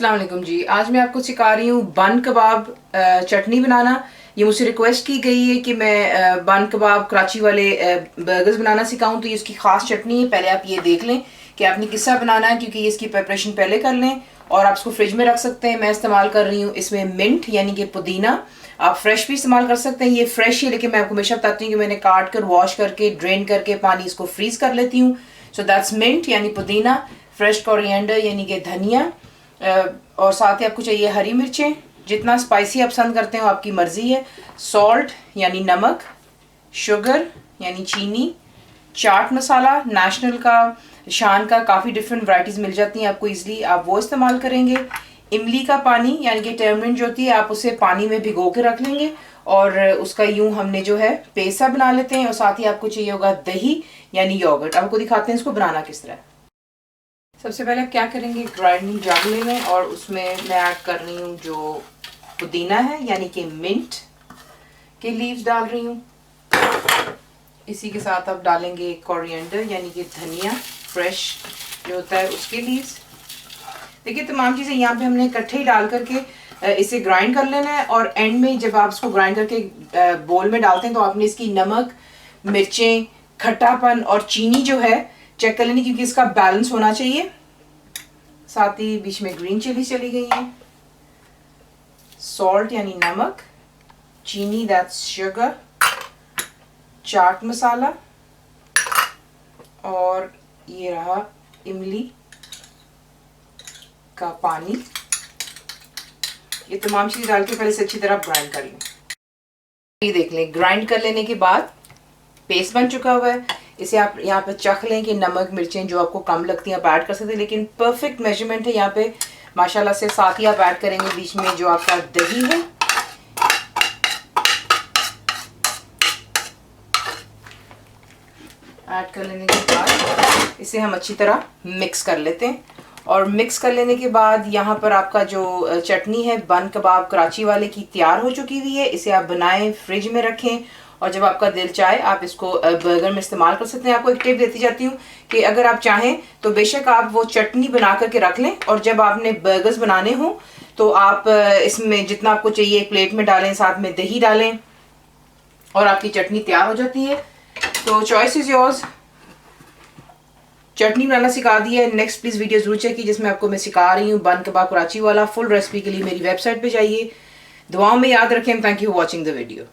अस्सलाम वालेकुम जी। आज मैं आपको सिखा रही हूँ बन कबाब चटनी बनाना। ये मुझसे रिक्वेस्ट की गई है कि मैं बन कबाब कराची वाले बर्गर्स बनाना सिखाऊं, तो ये इसकी ख़ास चटनी है। पहले आप ये देख लें कि आपने किस्सा बनाना है, क्योंकि इसकी प्रिपरेशन पहले कर लें और आप इसको फ्रिज में रख सकते हैं। मैं इस्तेमाल कर रही हूँ इसमें मिंट यानी कि पुदीना। आप फ्रेश भी इस्तेमाल कर सकते हैं, ये फ्रेश है, लेकिन मैं आपको हमेशा बताती हूँ कि मैंने काट कर वॉश करके ड्रेन करके पानी इसको फ्रीज कर लेती हूँ। सो दैट्स मिंट यानी पुदीना, फ्रेश कोरिएंडर यानी कि धनिया, और साथ ही आपको चाहिए हरी मिर्चें। जितना स्पाइसी आप पसंद करते हो आपकी मर्जी है। सॉल्ट यानी नमक, शुगर यानी चीनी, चाट मसाला नेशनल का, शान का, काफ़ी डिफरेंट वैरायटीज़ मिल जाती हैं आपको इजीली, आप वो इस्तेमाल करेंगे। इमली का पानी यानी कि टर्मरिन जो होती है, आप उसे पानी में भिगो के रख लेंगे और उसका यूं हमने जो है पेस्ट सा बना लेते हैं। और साथ ही आपको चाहिए होगा दही यानी योगर्ट। आपको दिखाते हैं इसको बनाना किस तरह। सबसे पहले आप क्या करेंगे, ग्राइंडिंग जार ले लें और उसमें मैं ऐड कर रही हूँ जो पुदीना है यानी कि मिंट के लीव्स डाल रही हूँ। इसी के साथ आप डालेंगे कोरिएंडर यानी कि धनिया फ्रेश जो होता है उसके लीव्स। देखिए तमाम चीज़ें यहाँ पे हमने इकट्ठे ही डाल करके इसे ग्राइंड कर लेना है। और एंड में जब आप इसको ग्राइंड करके बोल में डालते हैं तो आपने इसकी नमक, मिर्चें, खट्टापन और चीनी जो है चेक कर लेनी, क्योंकि इसका बैलेंस होना चाहिए। साथ ही बीच में ग्रीन चिली चली गई है। सॉल्ट यानी नमक, चीनी दैट्स शुगर, चाट मसाला, और ये रहा इमली का पानी। ये तमाम चीज़ डाल के पहले से अच्छी तरह ग्राइंड कर लें। ये देख लें, ग्राइंड कर लेने के बाद पेस्ट बन चुका हुआ है। इसे आप यहाँ पे चख लें कि नमक मिर्चें जो आपको कम लगती हैं आप ऐड कर सकते हैं, लेकिन परफेक्ट मेजरमेंट है यहाँ पे माशाल्लाह से। साथ ही आप ऐड करेंगे बीच में जो आपका दही है। ऐड कर लेने के बाद इसे हम अच्छी तरह मिक्स कर लेते हैं। और मिक्स कर लेने के बाद यहाँ पर आपका जो चटनी है बन कबाब कराची वाले की तैयार हो चुकी हुई है। इसे आप बनाएं, फ्रिज में रखें और जब आपका दिल चाहे आप इसको बर्गर में इस्तेमाल कर सकते हैं। आपको एक टिप देती जाती हूँ कि अगर आप चाहें तो बेशक आप वो चटनी बना करके रख लें और जब आपने बर्गर्स बनाने हो तो आप इसमें जितना आपको चाहिए एक प्लेट में डालें, साथ में दही डालें और आपकी चटनी तैयार हो जाती है। तो चॉइस इज योर्स। चटनी बनाना सिखा दी है। नेक्स्ट प्लीज़ वीडियो जरूर चेक की जिसमें आपको मैं सिखा रही हूँ बन कबाब कराची वाला। फुल रेसिपी के लिए मेरी वेबसाइट पे जाइए। दुआओं में याद रखें। Thank you for watching the video.